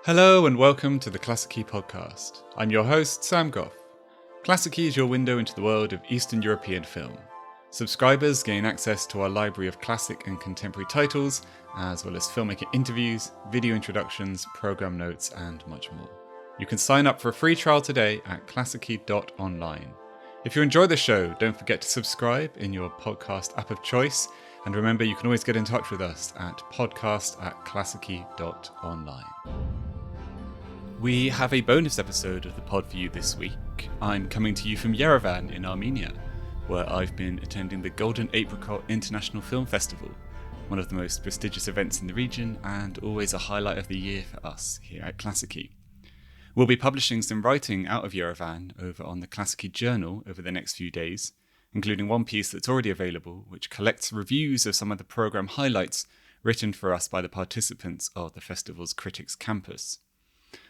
Hello and welcome to the Klassiki Podcast. I'm your host, Sam Goff. Klassiki is your window into the world of Eastern European film. Subscribers gain access to our library of classic and contemporary titles, as well as filmmaker interviews, video introductions, program notes, and much more. You can sign up for a free trial today at klassiki.online. If you enjoy the show, don't forget to subscribe in your podcast app of choice, and remember you can always get in touch with us at podcast@klassiki.online. We have a bonus episode of the pod for you this week. I'm coming to you from Yerevan in Armenia, where I've been attending the Golden Apricot International Film Festival, one of the most prestigious events in the region and always a highlight of the year for us here at Klassiki. We'll be publishing some writing out of Yerevan over on the Klassiki Journal over the next few days, including one piece that's already available, which collects reviews of some of the programme highlights written for us by the participants of the festival's Critics Campus.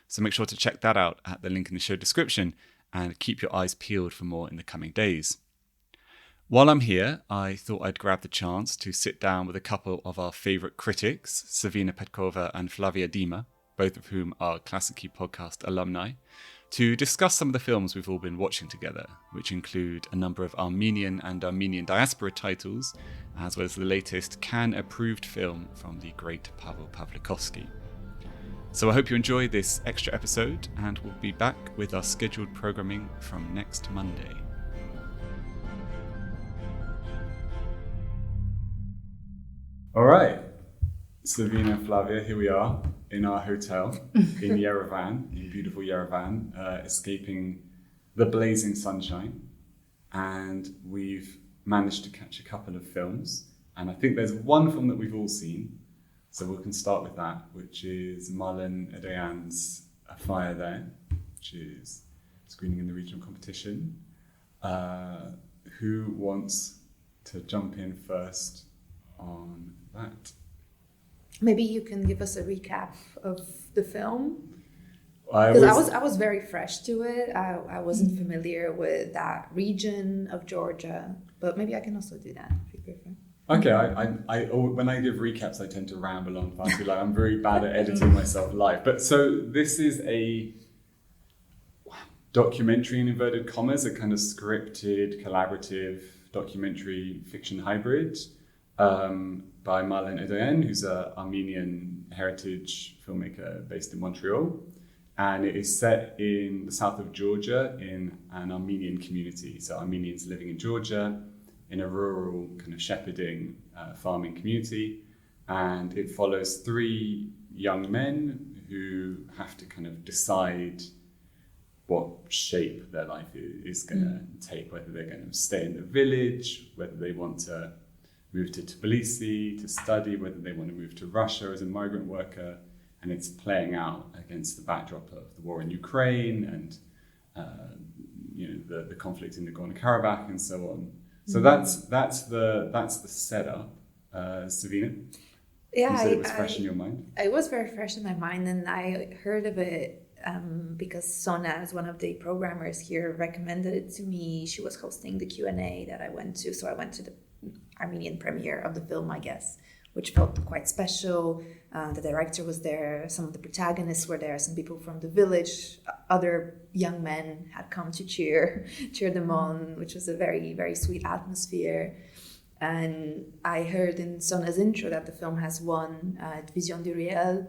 So make sure to check that out at the link in the show description and keep your eyes peeled for more in the coming days. While I'm here, I thought I'd grab the chance to sit down with a couple of our favourite critics, Savina, Petkova and Flavia, Dima, both of whom are Klassiki Podcast alumni, to discuss some of the films we've all been watching together, which include a number of Armenian and Armenian diaspora titles, as well as the latest Cannes-approved film from the great Pawel Pawlikowski. So I hope you enjoy this extra episode, and we'll be back with our scheduled programming from next Monday. All right, Savina and Flavia, here we are in our hotel in Yerevan, in beautiful Yerevan, escaping the blazing sunshine. And we've managed to catch a couple of films. And I think there's one film that we've all seen. So we can start with that, which is Marlene Edoyan's A Fire There, which is screening in the regional competition. Who wants to jump in first on that? Maybe you can give us a recap of the film. Because I was very fresh to it. I wasn't familiar with that region of Georgia, but maybe I can also do that if you prefer. Okay, I when I give recaps, I tend to ramble on far too long. I'm very bad at editing myself live. But so this is a documentary in inverted commas, a kind of scripted, collaborative documentary fiction hybrid by Marlene Edoyan, who's an Armenian heritage filmmaker based in Montreal. And it is set in the south of Georgia in an Armenian community. So Armenians living in Georgia, in a rural kind of shepherding farming community, and it follows three young men who have to kind of decide what shape their life is going to take, whether they're going to stay in the village, whether they want to move to Tbilisi to study, whether they want to move to Russia as a migrant worker, and it's playing out against the backdrop of the war in Ukraine and the conflict in Nagorno-Karabakh and so on. So that's the setup. Savina? Yeah, you said it was fresh in your mind? It was very fresh in my mind, and I heard of it because Sona, as one of the programmers here, recommended it to me. She was hosting the Q&A that I went to, so I went to the Armenian premiere of the film, I guess, which felt quite special. The director was there, some of the protagonists were there, some people from the village, other young men had come to cheer them on, which was a very, very sweet atmosphere. And I heard in Sona's intro that the film has won Division du Riel,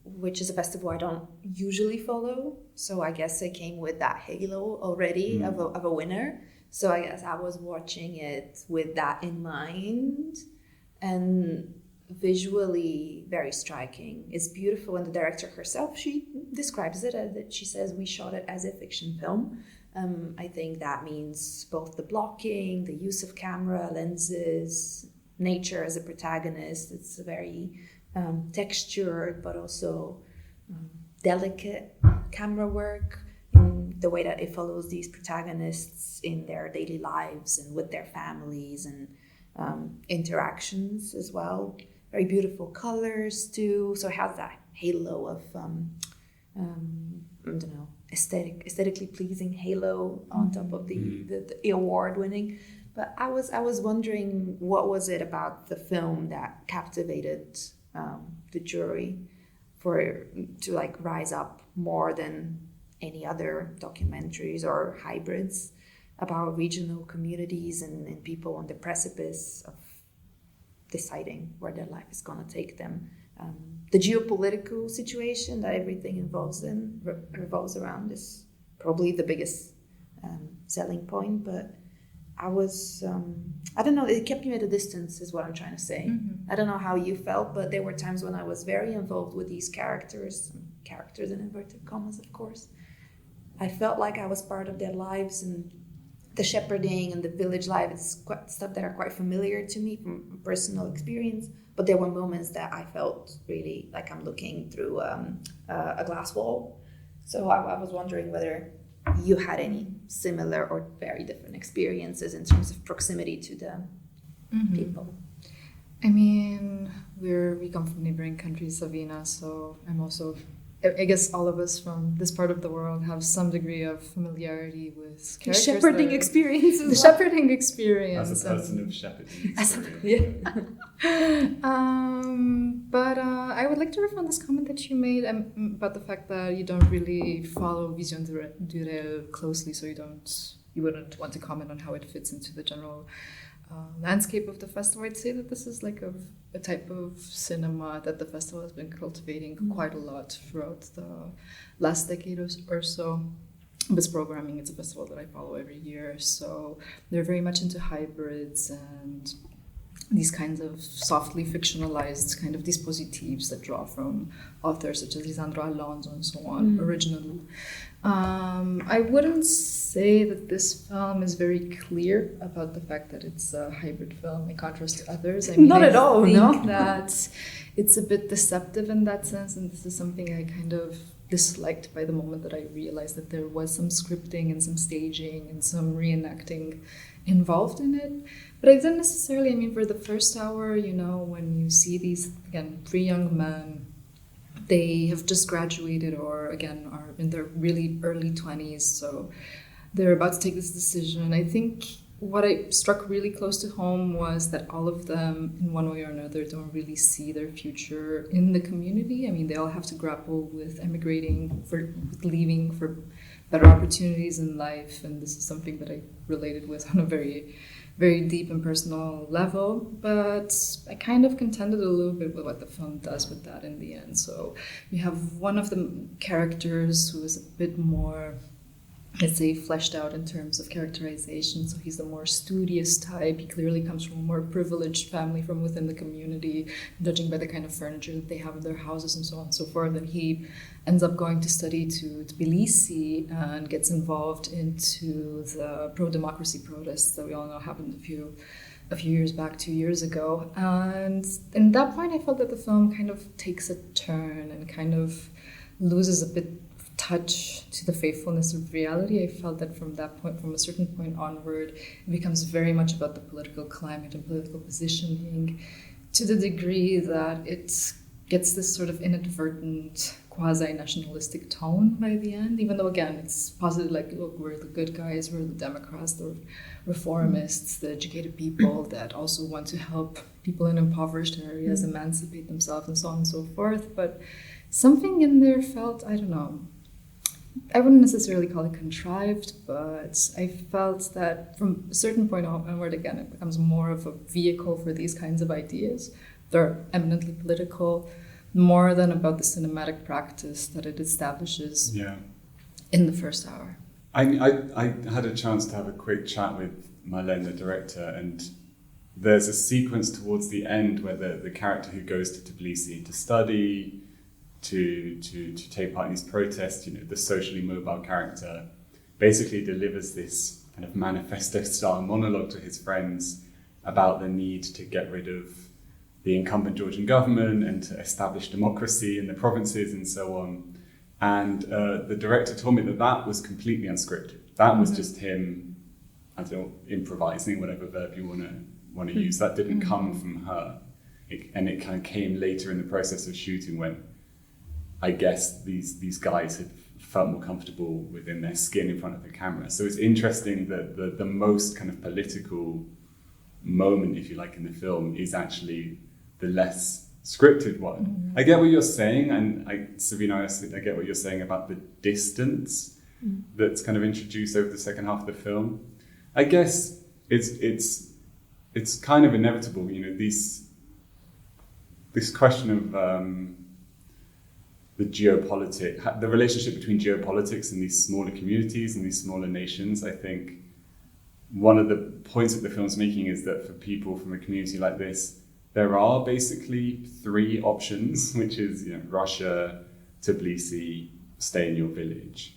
which is a festival I don't usually follow. So I guess it came with that halo already of a winner. So I guess I was watching it with that in mind. And visually very striking. It's beautiful, and the director herself, she describes it as that she says we shot it as a fiction film. I think that means both the blocking, the use of camera, lenses, nature as a protagonist. It's a very textured but also delicate camera work in the way that it follows these protagonists in their daily lives and with their families and interactions as well. Very beautiful colors too. So it has that halo of aesthetically pleasing halo on top of the award winning. But I was wondering, what was it about the film that captivated the jury? to like rise up more than any other documentaries or hybrids about regional communities and people on the precipice of deciding where their life is going to take them. The geopolitical situation that everything revolves around is probably the biggest selling point, but I was, I don't know, it kept me at a distance is what I'm trying to say. Mm-hmm. I don't know how you felt, but there were times when I was very involved with these characters in inverted commas, of course. I felt like I was part of their lives, and the shepherding and the village life is quite stuff that are quite familiar to me from personal experience. But there were moments that I felt really like I'm looking through a glass wall. So I was wondering whether you had any similar or very different experiences in terms of proximity to the people. I mean, we come from neighboring countries, Savina, so I'm also, I guess all of us from this part of the world have some degree of familiarity with characters. Shepherding experience. The shepherding experience. As a person of shepherding experience. But I would like to riff on this comment that you made about the fact that you don't really follow Vision du Réel closely, so you wouldn't want to comment on how it fits into the general landscape of the festival. I'd say that this is like a type of cinema that the festival has been cultivating quite a lot throughout the last decade or so. This programming, it's a festival that I follow every year, so they're very much into hybrids and these kinds of softly fictionalized kind of dispositives that draw from authors such as Lisandro Alonso and so on, originally. I wouldn't say that this film is very clear about the fact that it's a hybrid film in contrast to others. I mean, Not at all, no. I think that it's a bit deceptive in that sense, and this is something I kind of disliked by the moment that I realized that there was some scripting and some staging and some reenacting involved in it. But I didn't necessarily, I mean, for the first hour, when you see these, again, 3 young men, they have just graduated or, again, are in their really early 20s, so they're about to take this decision. I think what I struck really close to home was that all of them, in one way or another, don't really see their future in the community. I mean, they all have to grapple with emigrating, with leaving for better opportunities in life, and this is something that I related with on a very, very deep and personal level. But I kind of contended a little bit with what the film does with that in the end. So you have one of the characters who is a bit more, let's say, fleshed out in terms of characterization. So he's the more studious type. He clearly comes from a more privileged family from within the community, judging by the kind of furniture that they have in their houses and so on and so forth. And he ends up going to study to Tbilisi and gets involved into the pro-democracy protests that we all know happened a few years back, 2 years ago. And in that point, I felt that the film kind of takes a turn and kind of loses a bit touch to the faithfulness of reality. I felt that from that point, from a certain point onward, it becomes very much about the political climate and political positioning, to the degree that it gets this sort of inadvertent quasi-nationalistic tone by the end, even though, again, it's posited like, look, we're the good guys, we're the Democrats, the reformists, the educated people that also want to help people in impoverished areas emancipate themselves and so on and so forth. But something in there felt, I don't know, I wouldn't necessarily call it contrived, but I felt that from a certain point onward, again, it becomes more of a vehicle for these kinds of ideas. They're eminently political, more than about the cinematic practice that it establishes in the first hour. I had a chance to have a quick chat with Marlene, the director, and there's a sequence towards the end where the character who goes to Tbilisi to study, to take part in these protests, the socially mobile character basically delivers this kind of manifesto-style monologue to his friends about the need to get rid of the incumbent Georgian government and to establish democracy in the provinces and so on. And the director told me that was completely unscripted. That was just him, I don't know, improvising, whatever verb you want to use. That didn't come from her. It kind of came later in the process of shooting when I guess these guys had felt more comfortable within their skin in front of the camera. So it's interesting that the most kind of political moment, if you like, in the film is actually the less scripted one. I get what you're saying, and Savina, I get what you're saying about the distance that's kind of introduced over the second half of the film. I guess it's kind of inevitable, you know, this question of the relationship between geopolitics and these smaller communities and these smaller nations. I think one of the points that the film's making is that for people from a community like this, there are basically three options, which is, you know, Russia, Tbilisi, stay in your village.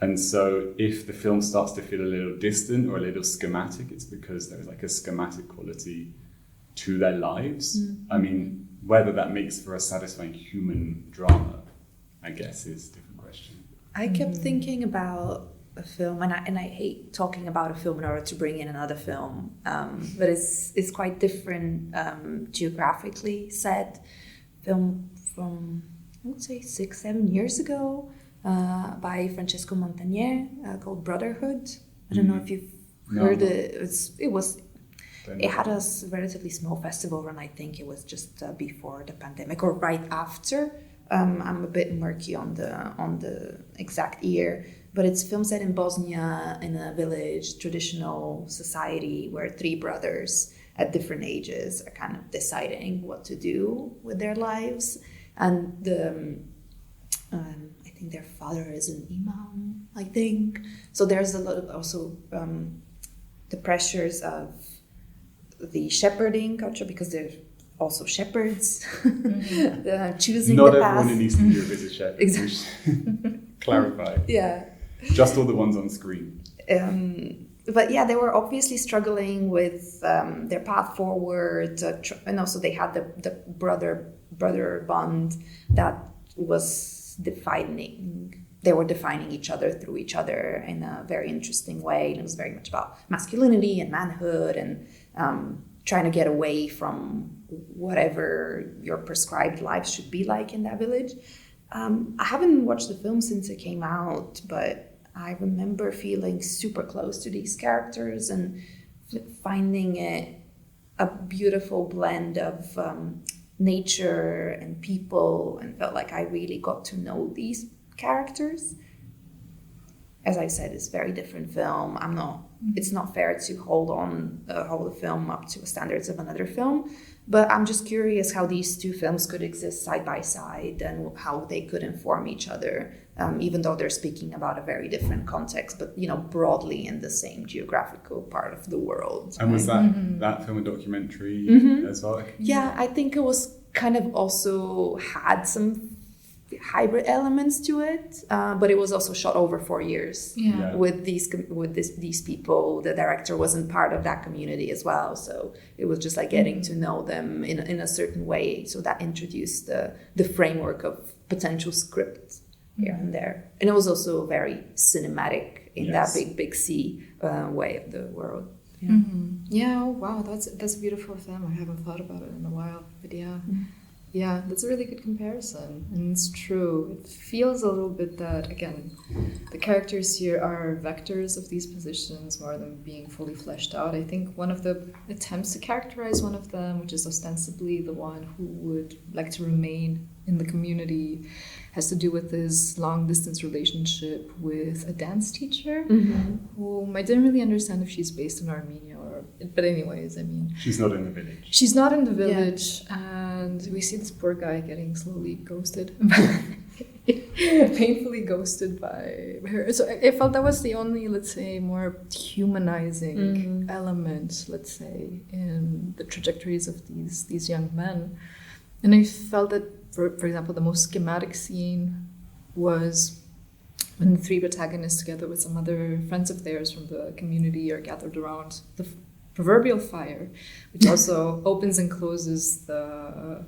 And so if the film starts to feel a little distant or a little schematic, it's because there's like a schematic quality to their lives. I mean, whether that makes for a satisfying human drama, I guess, is a different question. I kept thinking about a film, and I hate talking about a film in order to bring in another film, but it's quite different geographically set. Film from, I would say, 6-7 years ago, by Francesco Montagnier, called Brotherhood. I don't know if you've heard it. It had a relatively small festival run. I think it was just before the pandemic or right after. I'm a bit murky on the exact year, but it's film set in Bosnia, in a village, traditional society where three brothers at different ages are kind of deciding what to do with their lives, and I think their father is an imam, I think. So there's a lot of also the pressures of the shepherding culture, because they're also shepherds, choosing Not the path. everyone in Eastern Europe is a shepherd. Exactly. Clarify. Yeah. Just all the ones on screen. But yeah, they were obviously struggling with their path forward, and also they had the brother bond that was defining. They were defining each other through each other in a very interesting way. And it was very much about masculinity and manhood and trying to get away from whatever your prescribed life should be like in that village. I haven't watched the film since it came out, but I remember feeling super close to these characters and finding it a beautiful blend of nature and people, and felt like I really got to know these characters. As I said, it's a very different film. It's not fair to hold the film up to the standards of another film, but I'm just curious how these two films could exist side by side and how they could inform each other, even though they're speaking about a very different context, but, you know, broadly in the same geographical part of the world. And was that film a documentary as well? Yeah, I think it was kind of also had some hybrid elements to it, but it was also shot over 4 years with these people. The director wasn't part of that community as well, so it was just like getting to know them in a certain way. So that introduced the framework of potential script here and there, and it was also very cinematic in that big C way of the world. Yeah. Yeah. Oh, wow, that's a beautiful film. I haven't thought about it in a while, but yeah. Yeah, that's a really good comparison, and it's true. It feels a little bit that, again, the characters here are vectors of these positions more than being fully fleshed out. I think one of the attempts to characterize one of them, which is ostensibly the one who would like to remain in the community, has to do with his long-distance relationship with a dance teacher, whom I didn't really understand if she's based in Armenia or... But anyways, I mean... She's not in the village. She's not in the village, and we see this poor guy getting slowly ghosted. Painfully ghosted by her. So I felt that was the only, let's say, more humanizing element, let's say, in the trajectories of these young men. And I felt that, for example, the most schematic scene was when the three protagonists, together with some other friends of theirs from the community, are gathered around the proverbial fire, which also opens and closes the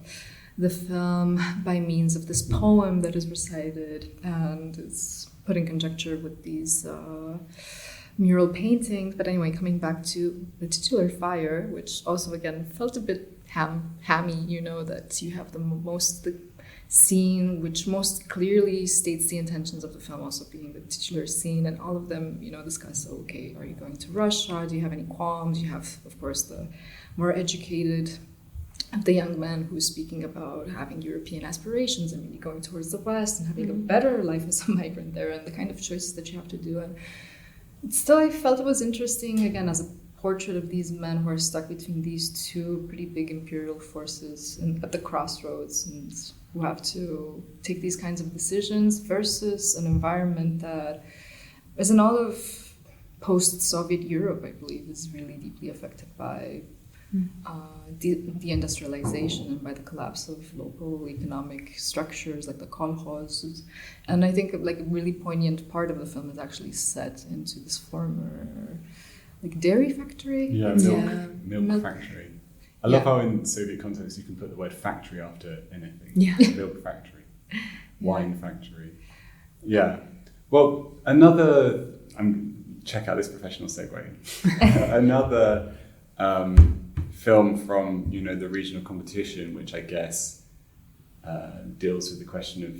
film by means of this poem that is recited, and it's put in conjecture with these mural paintings. But anyway, coming back to the titular fire, which also again felt a bit hammy, you know, that you have the scene which most clearly states the intentions of the film also being the titular scene, and all of them, you know, discuss, okay, are you going to Russia? Do you have any qualms? You have, of course, the more educated the young man who's speaking about having European aspirations and maybe going towards the West and having a better life as a migrant there, and the kind of choices that you have to do. And still, I felt it was interesting, again, as a portrait of these men who are stuck between these two pretty big imperial forces at the crossroads, and who have to take these kinds of decisions versus an environment that, as in all of post-Soviet Europe, I believe, is really deeply affected by deindustrialization and by the collapse of local economic structures like the kolkhozes. And I think like a really poignant part of the film is actually set into this former like dairy factory. Milk factory. I love how in Soviet context you can put the word factory after anything. Milk factory, wine factory. Yeah. Well, check out this professional segue. Another film from the regional competition, which I guess deals with the question of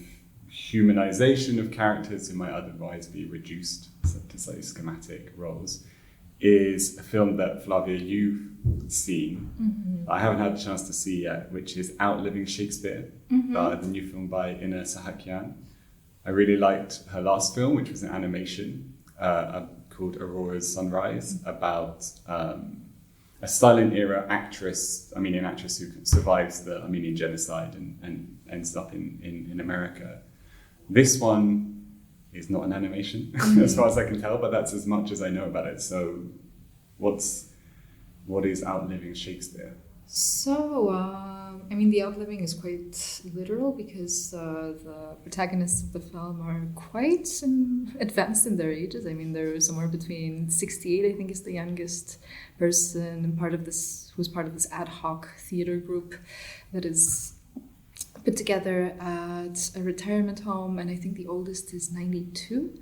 humanization of characters who might otherwise be reduced to say schematic roles, is a film that Flavia you've seen. I haven't had a chance to see yet, which is Outliving Shakespeare, the new film by Ina Sahakyan. I really liked her last film, which was an animation called Aurora's Sunrise, about a silent era Armenian actress who survives the Armenian genocide and ends up in America. This one is not an animation, as far as I can tell, but that's as much as I know about it. So what is Outliving Shakespeare? So, the outliving is quite literal because the protagonists of the film are quite advanced in their ages. They're somewhere between 68, I think, is the youngest person, and who's part of this ad hoc theater group that is put together at a retirement home, and I think the oldest is 92.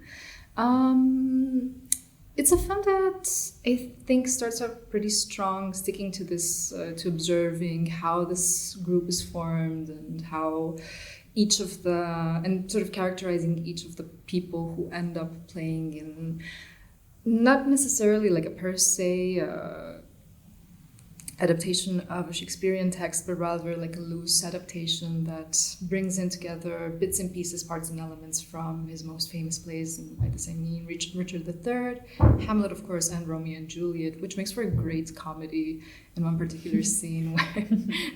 It's a film that I think starts out pretty strong, sticking to this, to observing how this group is formed and how and sort of characterizing each of the people who end up playing in not necessarily like a per se adaptation of a Shakespearean text, but rather like a loose adaptation that brings in together bits and pieces, parts and elements from his most famous plays, and by this I mean Richard III, Hamlet, of course, and Romeo and Juliet, which makes for a great comedy. In one particular scene where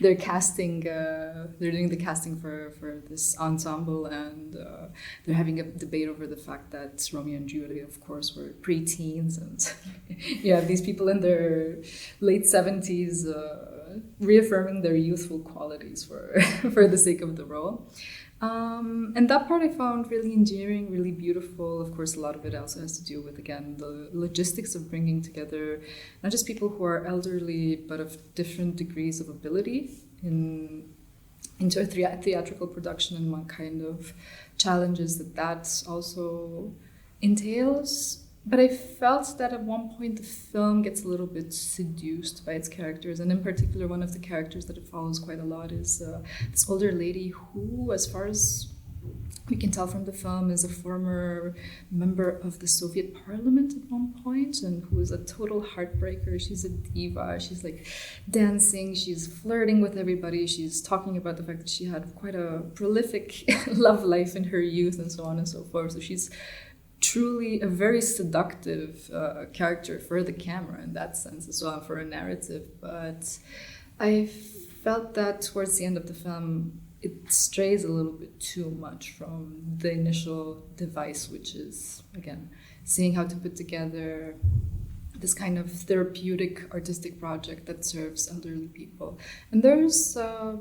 they're doing the casting for this ensemble, and they're having a debate over the fact that Romeo and Juliet, of course, were pre-teens, and you have these people in their late 70s reaffirming their youthful qualities for the sake of the role. And that part I found really endearing, really beautiful. Of course, a lot of it also has to do with, again, the logistics of bringing together not just people who are elderly, but of different degrees of ability into a theatrical production, and what kind of challenges that also entails. But I felt that at one point the film gets a little bit seduced by its characters, and in particular one of the characters that it follows quite a lot is this older lady who, as far as we can tell from the film, is a former member of the Soviet parliament at one point, and who is a total heartbreaker. She's a diva. She's like dancing, she's flirting with everybody, she's talking about the fact that she had quite a prolific love life in her youth, and so on and so forth. So she's truly a very seductive character for the camera in that sense as well, for a narrative. But I felt that towards the end of the film, it strays a little bit too much from the initial device, which is, again, seeing how to put together this kind of therapeutic artistic project that serves elderly people. And there's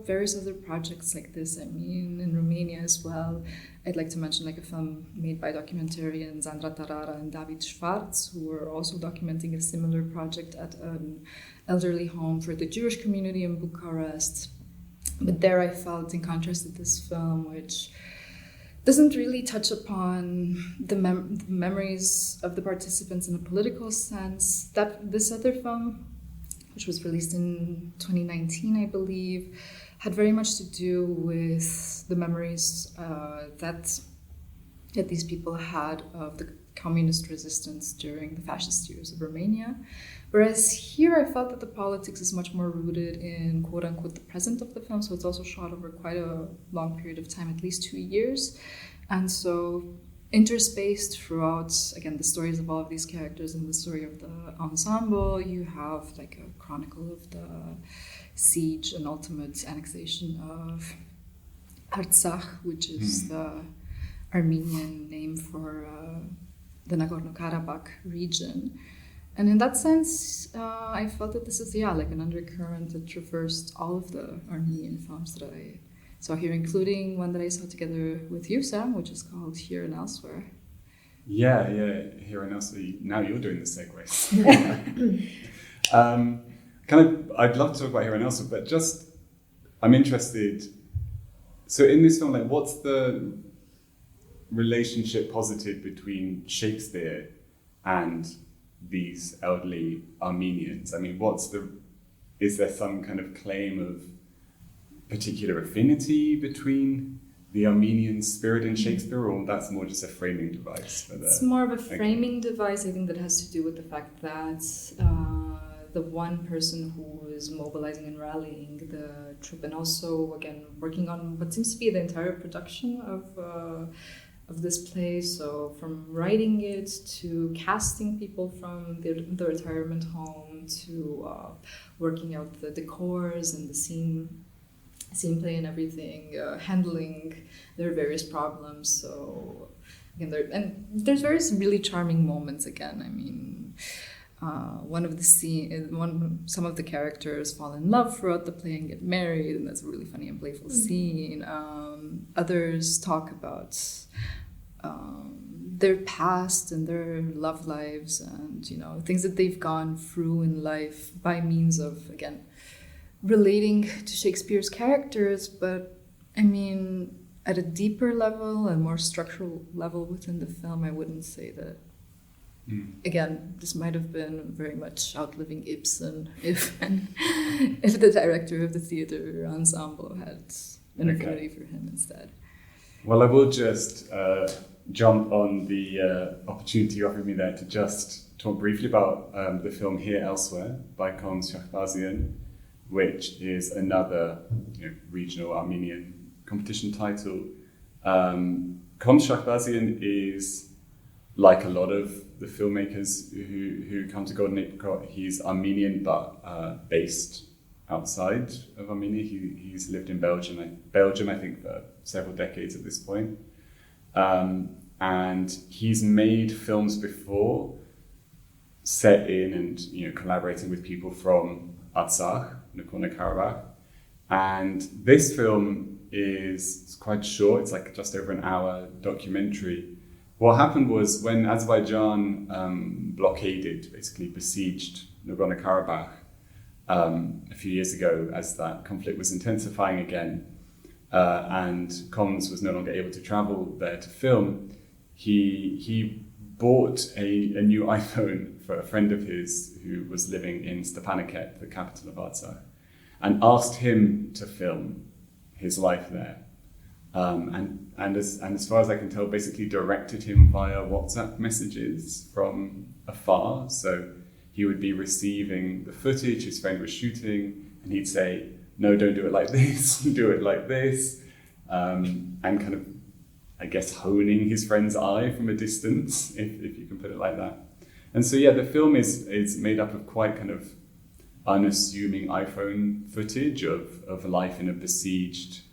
various other projects like this, in Romania as well. I'd like to mention like a film made by documentarians Sandra Hüller and David Schwarz, who were also documenting a similar project at an elderly home for the Jewish community in Bucharest. But there I felt, in contrast to this film, which doesn't really touch upon the memories of the participants in a political sense, that this other film, which was released in 2019, I believe, had very much to do with the memories that that these people had of the communist resistance during the fascist years of Armenia. Whereas here I felt that the politics is much more rooted in quote unquote the present of the film. So it's also shot over quite a long period of time, at least 2 years. And so interspaced throughout, again, the stories of all of these characters and the story of the ensemble, you have like a chronicle of the siege and ultimate annexation of Artsakh, which is the Armenian name for the Nagorno-Karabakh region. And in that sense, I felt that this is, like an undercurrent that traversed all of the Armenian films that I saw here, including one that I saw together with you, Sam, which is called Here and Elsewhere. Yeah, Here and Elsewhere. Now you're doing the segues. I'd love to talk about Here and Elsewhere, but just, I'm interested. So in this film, like, what's the relationship posited between Shakespeare and these elderly Armenians? I mean, is there some kind of claim of particular affinity between the Armenian spirit and Shakespeare, or that's more just a framing device? It's more of a framing device, I think, that has to do with the fact that the one person who is mobilizing and rallying the troop, and also, again, working on what seems to be the entire production of this play, so from writing it to casting people from the retirement home to working out the decors and the scene play and everything, handling their various problems. So again, there's various really charming moments. Again, I mean, some of the characters fall in love throughout the play and get married, and that's a really funny and playful scene. Others talk about their past and their love lives, and things that they've gone through in life by means of, again, relating to Shakespeare's characters, but I mean, at a deeper level and more structural level within the film, I wouldn't say that. Again, this might have been very much outliving Ibsen if the director of the theater ensemble had an affinity for him instead. Well, I will just jump on the opportunity you offered me there to just talk briefly about the film Here Elsewhere by Shahbazian, which is another regional Armenian competition title. Shahbazian is, like a lot of the filmmakers who come to Golden Apricot, he's Armenian but based outside of Armenia. He's lived in Belgium, I think, for several decades at this point. And he's made films before set in and collaborating with people from Artsakh, Nagorno-Karabakh. And this film is quite short. It's like just over an hour documentary. What happened was when Azerbaijan blockaded, basically besieged Nagorno-Karabakh a few years ago, as that conflict was intensifying again, and Combs was no longer able to travel there to film, he bought a new iPhone for a friend of his who was living in Stepanakert, the capital of Artsakh, and asked him to film his life there. And as far as I can tell, basically directed him via WhatsApp messages from afar. So he would be receiving the footage his friend was shooting, and he'd say, "No, don't do it like this, do it like this," and kind of, I guess, honing his friend's eye from a distance, if you can put it like that. And so, the film is made up of quite kind of unassuming iPhone footage of life in a besieged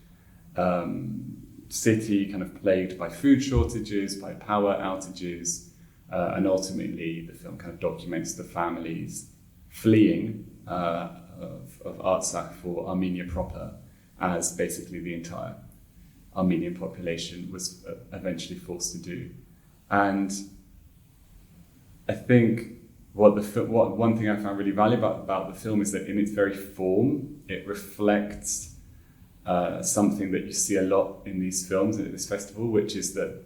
city, kind of plagued by food shortages, by power outages, and ultimately the film kind of documents the families fleeing of Artsakh for Armenia proper, as basically the entire Armenian population was eventually forced to do. And I think one thing I found really valuable about the film is that in its very form, it reflects something that you see a lot in these films and at this festival, which is that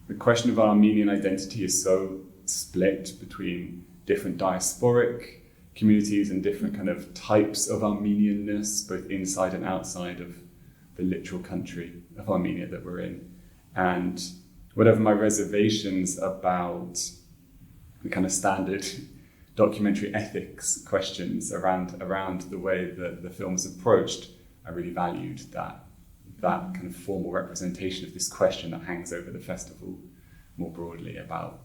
the question of Armenian identity is so split between different diasporic communities and different kind of types of Armenianness, both inside and outside of the literal country of Armenia that we're in. And whatever my reservations about the kind of standard documentary ethics questions around the way that the film is approached, I really valued that kind of formal representation of this question that hangs over the festival more broadly about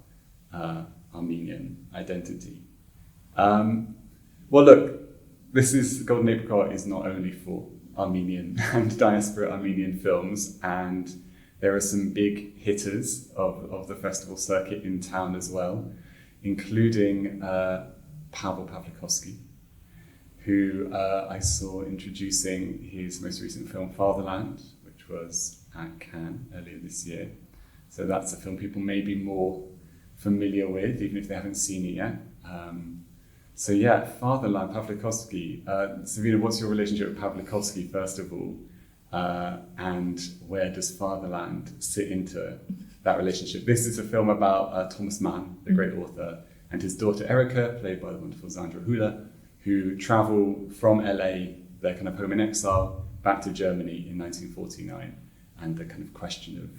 Armenian identity. Well, look, Golden Apricot is not only for Armenian and diaspora Armenian films, and there are some big hitters of the festival circuit in town as well, including Pawlikowski, who I saw introducing his most recent film, Fatherland, which was at Cannes earlier this year. So that's a film people may be more familiar with, even if they haven't seen it yet. So yeah, Fatherland, Pawlikowski. Savina, what's your relationship with Pawlikowski, first of all? And where does Fatherland sit into that relationship? This is a film about Thomas Mann, the great author, and his daughter Erica, played by the wonderful Sandra Hüller, who travel from LA, their kind of home in exile, back to Germany in 1949, and the kind of question of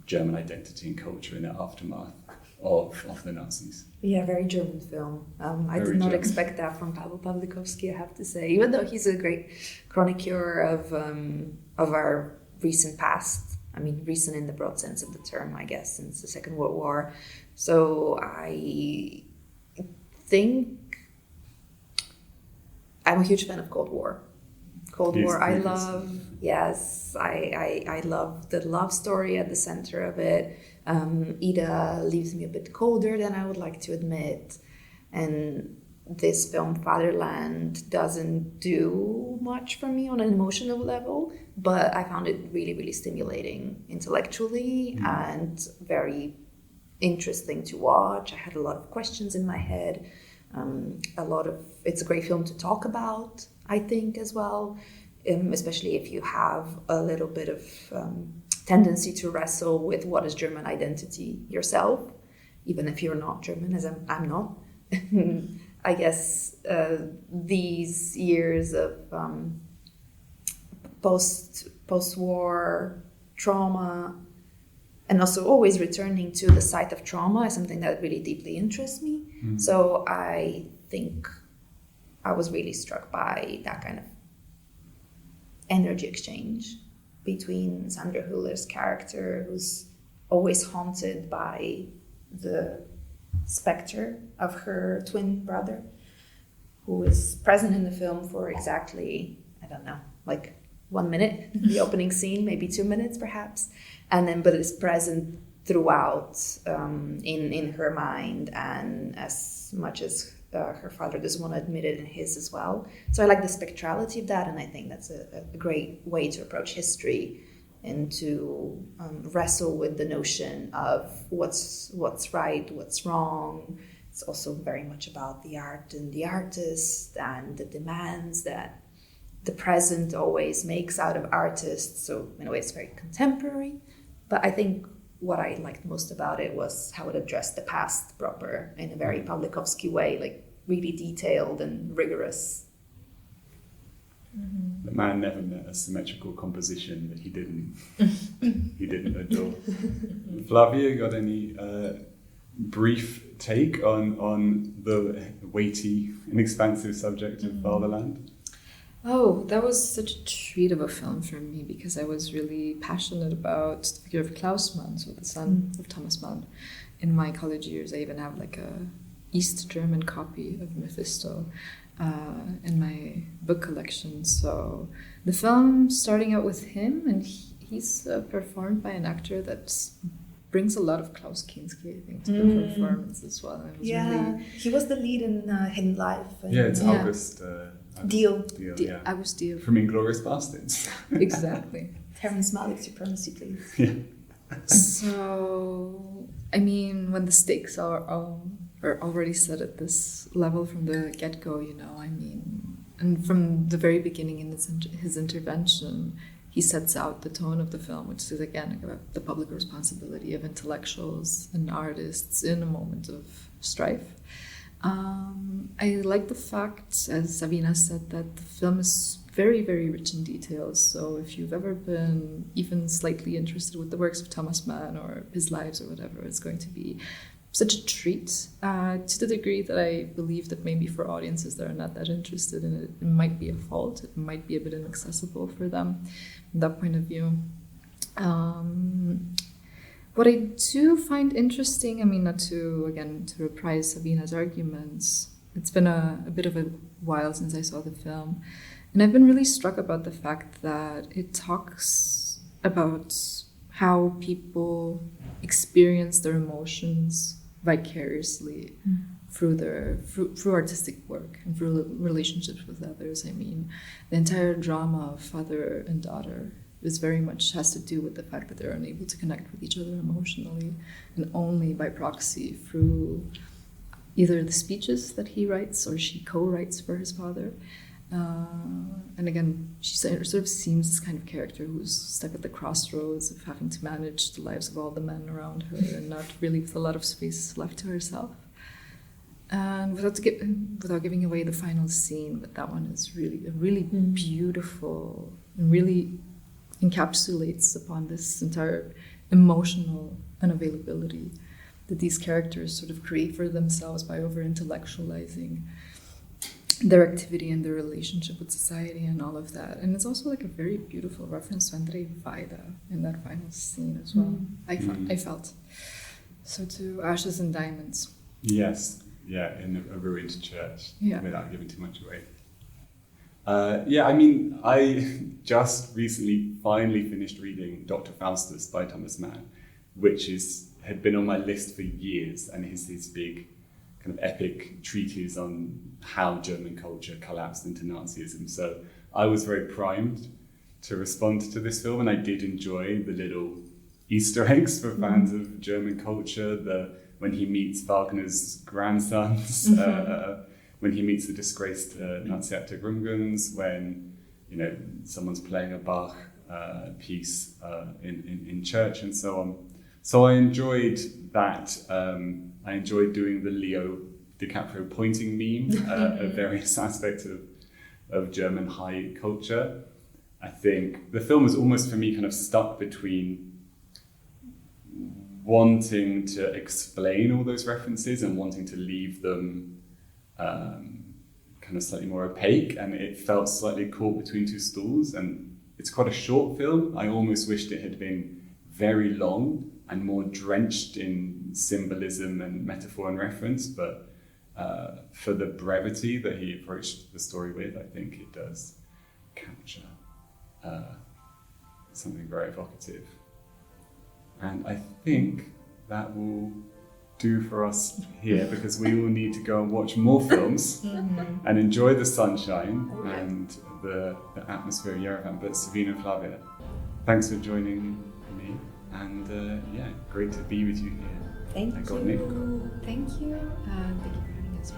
German identity and culture in the aftermath of the Nazis. Yeah, very German film. I did not expect that from Pawlikowski, I have to say, even though he's a great chronicler of our recent past. I mean, recent in the broad sense of the term, I guess, since the Second World War. So I think I'm a huge fan of Cold War. I love the love story at the center of it. Ida leaves me a bit colder than I would like to admit. And this film, Fatherland, doesn't do much for me on an emotional level, but I found it really, really stimulating intellectually and very interesting to watch. I had a lot of questions in my head. It's a great film to talk about, I think, as well, especially if you have a little bit of tendency to wrestle with what is German identity yourself, even if you're not German, as I'm not. I guess these years of post-war trauma, and also always returning to the site of trauma, is something that really deeply interests me. So I think I was really struck by that kind of energy exchange between Sandra Hüller's character, who's always haunted by the specter of her twin brother, who is present in the film for exactly, 1 minute, the opening scene, maybe 2 minutes perhaps, but is present throughout in her mind, and as much as her father doesn't want to admit it in his as well. So I like the spectrality of that, and I think that's a great way to approach history and to wrestle with the notion of what's right, what's wrong. It's also very much about the art and the artist and the demands that the present always makes out of artists. So in a way it's very contemporary, but I think what I liked most about it was how it addressed the past proper in a very Pawlikowski way, like really detailed and rigorous. The man never met a symmetrical composition that he didn't adore. Flavia, got any brief take on the weighty and expansive subject of Fatherland? Oh, that was such a treat of a film for me, because I was really passionate about the figure of Klaus Mann, so the son of Thomas Mann. In my college years, I even have like a East German copy of Mephisto in my book collection. So the film, starting out with him, and he's performed by an actor that brings a lot of Klaus Kinski, I think, to the performance as well. And it was he was the lead in Hidden Life. It's August. Deal. August Deal. From Inglourious Bastards. Exactly. Terrence Malick supremacy, please. Yeah. So, I mean, when the stakes are already set at this level from the get-go, and from the very beginning in his intervention, he sets out the tone of the film, which is, again, about the public responsibility of intellectuals and artists in a moment of strife. I like the fact, as Savina said, that the film is very, very rich in details. So if you've ever been even slightly interested with the works of Thomas Mann or his lives or whatever, it's going to be such a treat, to the degree that I believe that maybe for audiences that are not that interested in it, it might be a fault. It might be a bit inaccessible for them from that point of view. What I do find interesting, I mean, not to, again, to reprise Savina's arguments, it's been a bit of a while since I saw the film, and I've been really struck about the fact that it talks about how people experience their emotions vicariously through artistic work and through relationships with others. I mean, the entire drama of father and daughter is very much has to do with the fact that they're unable to connect with each other emotionally, and only by proxy through either the speeches that he writes or she co-writes for his father. And again, she sort of seems this kind of character who's stuck at the crossroads of having to manage the lives of all the men around her and not really with a lot of space left to herself. And without giving away the final scene, but that one is really beautiful and really encapsulates upon this entire emotional unavailability that these characters sort of create for themselves by over-intellectualizing their activity and their relationship with society and all of that. And it's also like a very beautiful reference to Andrei Vaida in that final scene as well. I felt. So to Ashes and Diamonds. Yes, yeah, in a ruined church, without giving too much away. I mean, I just recently finally finished reading Dr. Faustus by Thomas Mann, which had been on my list for years, and is his big kind of epic treatise on how German culture collapsed into Nazism. So I was very primed to respond to this film, and I did enjoy the little Easter eggs for fans of German culture, when he meets Wagner's grandsons, when he meets the disgraced Nazi actor Grumgens, when someone's playing a Bach piece in church and so on. So I enjoyed that. I enjoyed doing the Leo DiCaprio pointing meme of various aspects of German high culture. I think the film was almost for me kind of stuck between wanting to explain all those references and wanting to leave them kind of slightly more opaque, and it felt slightly caught between two stools. And it's quite a short film. I almost wished it had been very long and more drenched in symbolism and metaphor and reference, but for the brevity that he approached the story with, I think it does capture something very evocative. And I think that will do for us here, because we will need to go and watch more films and enjoy the sunshine and the atmosphere of Yerevan. But Savina and Flavia, thanks for joining me, and great to be with you here. Thank you. Thank you. Thank you for having us.